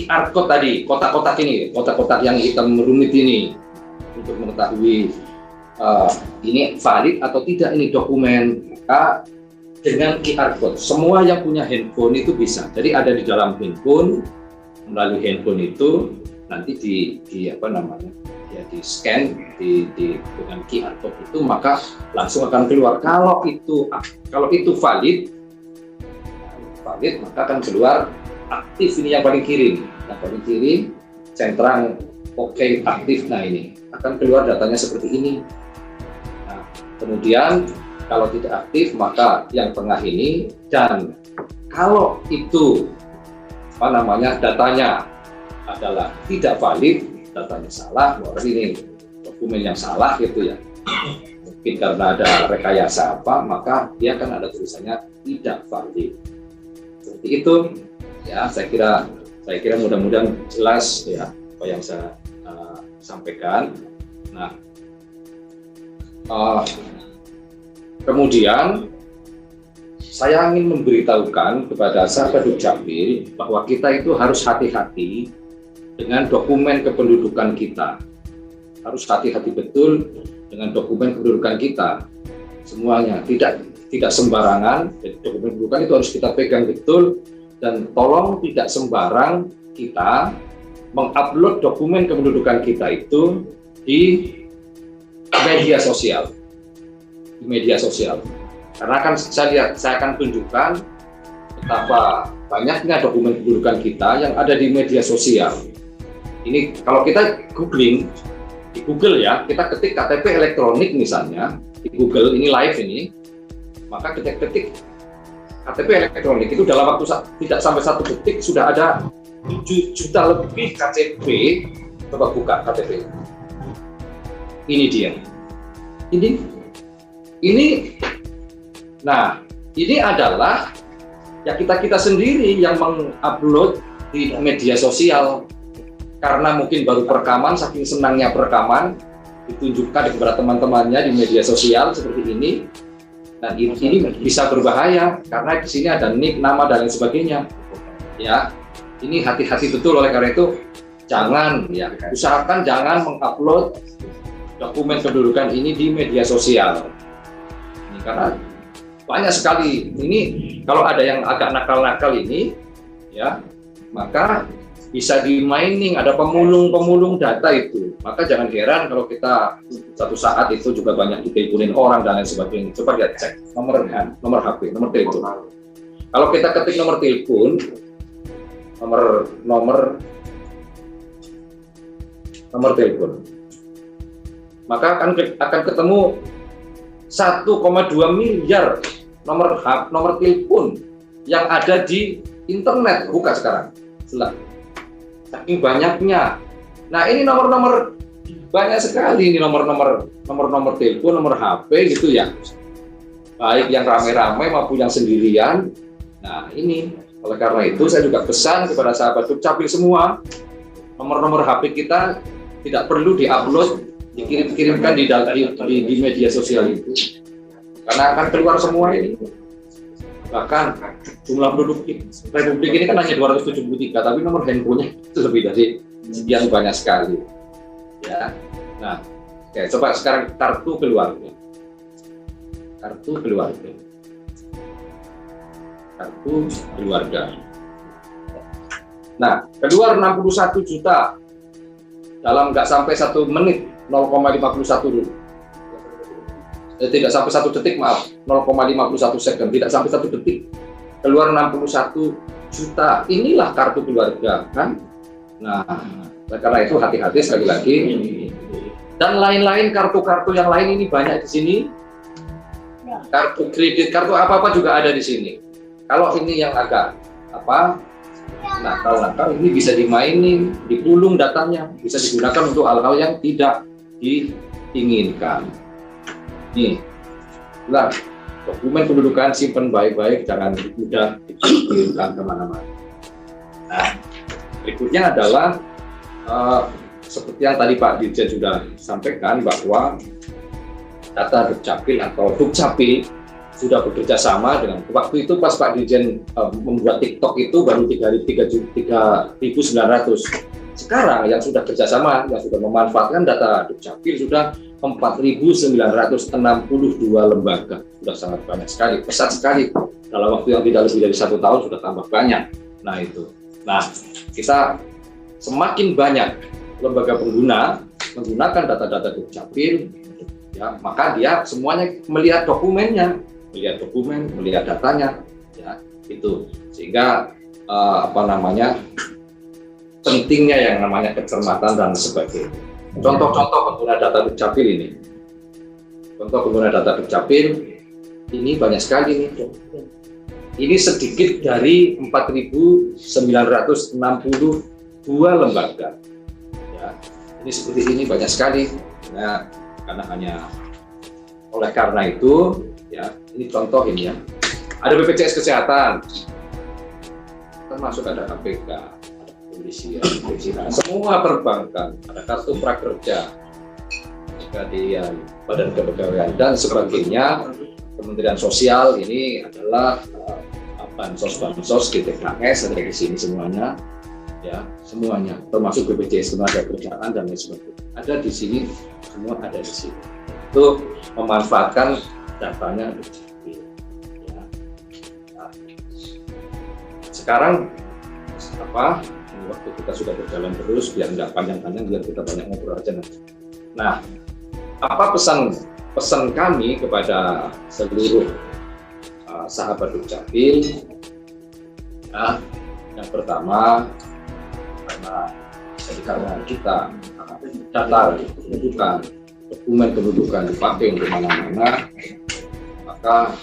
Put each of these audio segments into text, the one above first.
QR code tadi, kotak-kotak ini, kotak-kotak yang hitam rumit ini, untuk mengetahui ini valid atau tidak ini dokumen, maka dengan QR code, semua yang punya handphone itu bisa. Jadi ada di dalam handphone, melalui handphone itu nanti di apa namanya, ya di scan dengan QR code itu, maka langsung akan keluar. Kalau itu valid, maka akan keluar aktif ini yang paling kiri, centang oke aktif. Nah ini akan keluar datanya seperti ini. Nah, kemudian kalau tidak aktif maka yang tengah ini, dan kalau itu apa namanya datanya adalah tidak valid, datanya salah, berarti ini dokumen yang salah gitu ya. Mungkin karena ada rekayasa apa, maka dia akan ada tulisannya tidak valid. Seperti itu ya, saya kira mudah-mudahan jelas ya apa yang saya sampaikan. Nah, kemudian saya ingin memberitahukan kepada sahabat Dukcapil bahwa kita itu harus hati-hati dengan dokumen kependudukan kita. Harus hati-hati betul dengan dokumen kependudukan kita. Semuanya tidak sembarangan. Jadi dokumen kependudukan itu harus kita pegang betul, dan tolong tidak sembarang kita mengupload dokumen kependudukan kita itu di media sosial. Di media sosial. Karena kan saya akan tunjukkan betapa banyaknya dokumen kependudukan kita yang ada di media sosial. Ini kalau kita googling di Google ya, kita ketik KTP elektronik misalnya di Google, ini live ini, maka kita ketik KTP elektronik itu dalam waktu tidak sampai 1 detik sudah ada 7 juta lebih KTP. Coba buka KTP. Ini dia. Ini. Nah, ini adalah ya kita sendiri yang mengupload di media sosial, karena mungkin baru perekaman, saking senangnya perekaman ditunjukkan kepada teman-temannya di media sosial seperti ini. Nah, ini bisa berbahaya karena di sini ada nick, nama dan lain sebagainya. Ya, ini hati-hati betul. Oleh karena itu, jangan ya, usahakan jangan mengupload dokumen kependudukan ini di media sosial. Ini karena banyak sekali ini, kalau ada yang agak nakal-nakal ini, ya, maka bisa di mining, ada pemulung data itu. Maka jangan heran kalau kita satu saat itu juga banyak diteleponin orang dan lain sebagainya. Coba lihat, cek nomor HP, nomor telepon. Kalau kita ketik nomor telepon, nomor telepon, maka akan ketemu 1,2 miliar nomor telepon yang ada di internet. Buka sekarang, saking banyaknya. Nah, ini nomor banyak sekali, ini nomor telepon, nomor HP gitu ya, baik yang rame-rame maupun yang sendirian. Nah, ini oleh karena itu saya juga pesan kepada sahabat Dukcapil semua, nomor HP kita tidak perlu diupload, dikirimkan di media sosial itu, karena akan keluar semua ini. Bahkan jumlah penduduk Republik ini kan hanya 273, tapi nomor handphonenya itu lebih dari sekian banyak sekali. Ya, nah, oke, coba sekarang kartu keluarga. Nah, keluar 61 juta dalam nggak sampai 1 menit, 0,51 dulu. Tidak sampai 1 detik, maaf, 0,51 second, tidak sampai 1 detik, keluar 61 juta. Inilah kartu keluarga, kan? Nah, karena itu hati-hati sekali lagi. Dan lain-lain, kartu-kartu yang lain ini banyak di sini. Kartu kredit, kartu apa-apa juga ada di sini. Kalau ini yang agak nakal ini bisa dimainin, dipulung datanya, bisa digunakan untuk hal-hal yang tidak diinginkan. Nih, dokumen kependudukan simpan baik-baik, jangan mudah dikirimkan kemana-mana. Nah, berikutnya adalah seperti yang tadi Pak Dirjen sudah sampaikan, bahwa data Dukcapil atau Dukcapil sudah bekerja sama dengan, waktu itu pas Pak Dirjen membuat TikTok itu baru 3.900. Sekarang yang sudah kerjasama, yang sudah memanfaatkan data Dukcapil sudah 4.962 lembaga. Sudah sangat banyak sekali, pesat sekali. Dalam waktu yang tidak lebih dari 1 tahun sudah tambah banyak. Nah itu. Nah, kita semakin banyak lembaga pengguna menggunakan data-data Dukcapil, ya, maka dia semuanya melihat dokumennya, melihat datanya, ya, itu. Sehingga pentingnya yang namanya kecermatan dan sebagainya. Contoh-contoh pengguna data Dukcapil ini. Contoh pengguna data Dukcapil ini banyak sekali nih. Ini sedikit dari 4.962 lembaga. Ya, ini seperti ini banyak sekali. Ya, karena itu, ya, ini contoh ini ya. Ada BPJS Kesehatan, termasuk ada KPK, ada kepolisian, semua perbankan, ada kartu prakerja, pegadaian, badan kepegawaian dan sebagainya. Kementerian Sosial ini adalah bansos, GTKS ada di sini semuanya, ya semuanya, termasuk BPJS Ketenagakerjaan dan lain sebagainya. Ada di sini, semua ada di sini. Itu memanfaatkan datanya Dukcapil. Ya. Nah, sekarang waktu kita sudah berjalan terus, biar nggak panjang-panjang, biar kita banyak ngobrol aja nanti. Nah, apa pesan kami kepada seluruh sahabat Dukcapil? Nah, yang pertama, karena kita data dokumen kependudukan dipakai untuk mana-mana, maka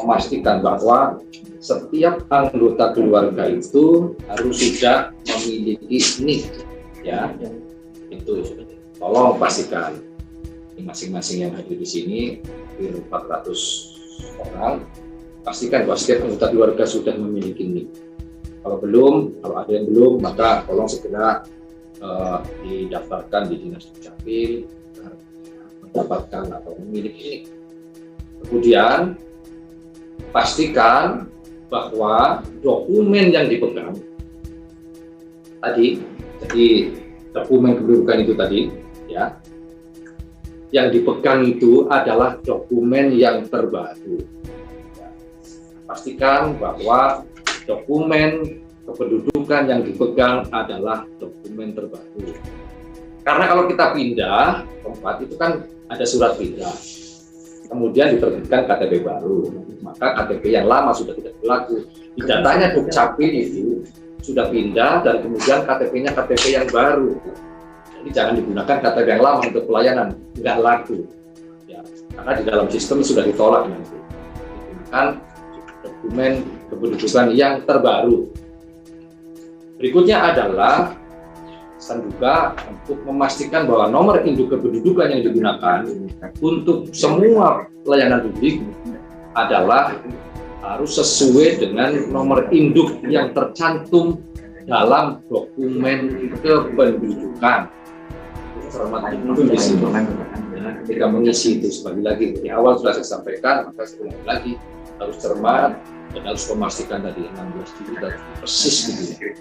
memastikan bahwa setiap anggota keluarga itu harus sudah memiliki NIK, ya. Itu tolong pastikan masing-masing yang hadir di sini, 400 orang, pastikan bahwa setiap anggota keluarga sudah memiliki NIK. Kalau ada yang belum, maka tolong segera didaftarkan di Dinas Dukcapil mendapatkan atau memiliki NIK. Kemudian pastikan bahwa dokumen yang dipegang tadi, jadi dokumen kependudukan itu tadi, ya, yang dipegang itu adalah dokumen yang terbaru. Ya. Pastikan bahwa dokumen kependudukan yang dipegang adalah dokumen terbaru. Karena kalau kita pindah tempat itu kan ada surat pindah, kemudian diterbitkan KTP baru, maka KTP yang lama sudah tidak berlaku. Di datanya Dukcapil itu sudah pindah dan kemudian KTP-nya KTP yang baru. Jadi jangan digunakan KTP yang lama untuk pelayanan, nggak laku. Ya, karena di dalam sistem sudah ditolak nanti. Digunakan dokumen kependudukan yang terbaru. Berikutnya adalah pesan juga untuk memastikan bahwa nomor induk kependudukan yang digunakan untuk semua pelayanan publik adalah harus sesuai dengan nomor induk yang tercantum dalam dokumen kependudukan. Cermat itu di sini. Ketika mengisi itu, sekali lagi di awal sudah saya sampaikan, maka sekali lagi harus cermat dan harus memastikan tadi 16 juli tadi persis gitu ya.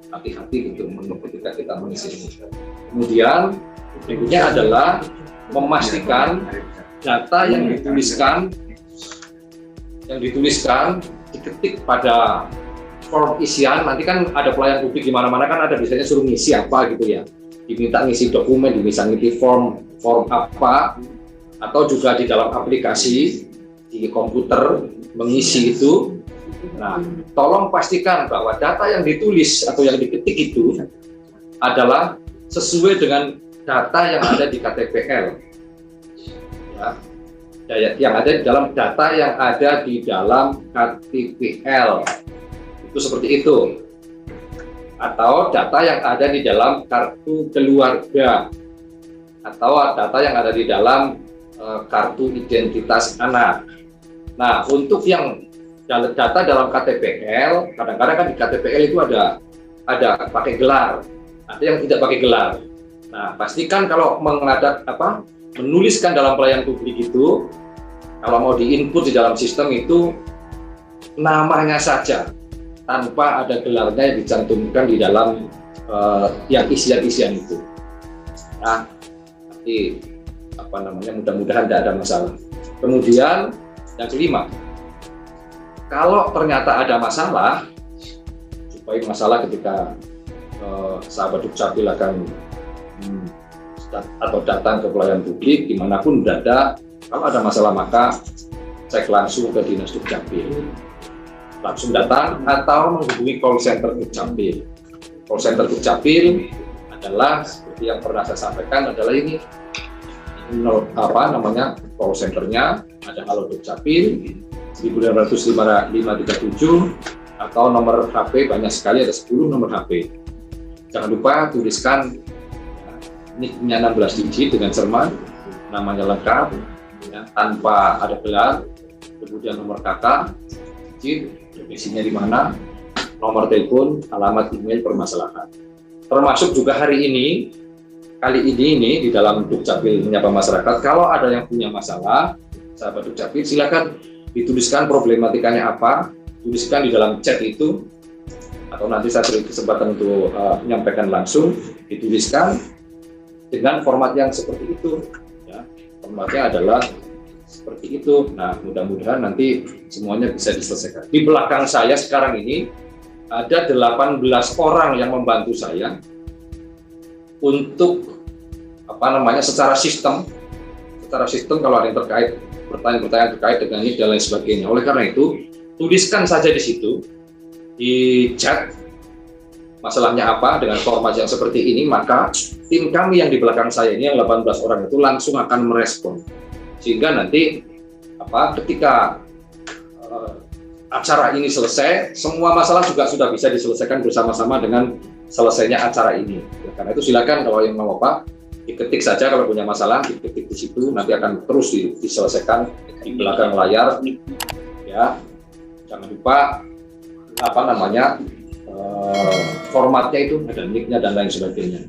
Hati-hati gitu ketika kita mengisi ini. Kemudian berikutnya adalah memastikan data yang dituliskan diketik pada form isian. Nanti kan ada pelayan publik di mana-mana kan ada biasanya suruh ngisi apa gitu ya, diminta ngisi dokumen, diminta ngisi form apa, atau juga di dalam aplikasi di komputer mengisi itu. Nah, tolong pastikan bahwa data yang ditulis atau yang diketik itu adalah sesuai dengan data yang ada di KTPL. Ya, yang ada di dalam data yang ada di dalam KTPL. Itu seperti itu. Atau data yang ada di dalam kartu keluarga. Atau data yang ada di dalam kartu identitas anak. Nah, untuk yang data dalam KTPL, kadang-kadang kan di KTPL itu ada pakai gelar, ada yang tidak pakai gelar. Nah, pastikan kalau menuliskan dalam pelayanan publik itu Kalau mau diinput di dalam sistem itu namanya saja tanpa ada gelarnya yang dicantumkan di dalam yang isian-isian itu. Nah, nanti mudah-mudahan tidak ada masalah. Kemudian yang kelima, kalau ternyata ada masalah, supaya masalah ketika sahabat Dukcapil akan atau datang ke pelayan publik dimanapun berada, kalau ada masalah maka cek langsung ke Dinas Dukcapil, langsung datang atau menghubungi call center Dukcapil. Call center Dukcapil adalah seperti yang pernah saya sampaikan adalah ini call centernya ada Halo Dukcapil 18537 atau nomor HP banyak sekali, ada 10 nomor HP. Jangan lupa tuliskan nicknya 16 digit dengan cermat, namanya lengkap ya, tanpa ada gelar, kemudian nomor kakak, digit, isinya di mana, nomor telepon, alamat email permasalahan. Termasuk juga hari ini, kali ini di dalam Dukcapil menyapa masyarakat, kalau ada yang punya masalah, sahabat Dukcapil silakan dituliskan problematikanya apa, tuliskan di dalam chat itu, atau nanti saya beri kesempatan untuk menyampaikan langsung, dituliskan dengan format yang seperti itu. Ya, formatnya adalah seperti itu. Nah, mudah-mudahan nanti semuanya bisa diselesaikan. Di belakang saya sekarang ini ada 18 orang yang membantu saya untuk secara sistem kalau ada yang terkait pertanyaan-pertanyaan terkait dengan ini dan lain sebagainya. Oleh karena itu, tuliskan saja di situ di chat masalahnya apa dengan format yang seperti ini, maka tim kami yang di belakang saya ini yang 18 orang itu langsung akan merespon, sehingga nanti ketika acara ini selesai, semua masalah juga sudah bisa diselesaikan bersama-sama dengan selesainya acara ini. Karena itu silakan kalau yang mau diketik saja, kalau punya masalah diketik di situ, nanti akan terus diselesaikan di belakang layar. Ya, jangan lupa formatnya itu ada nicknya dan lain sebagainya.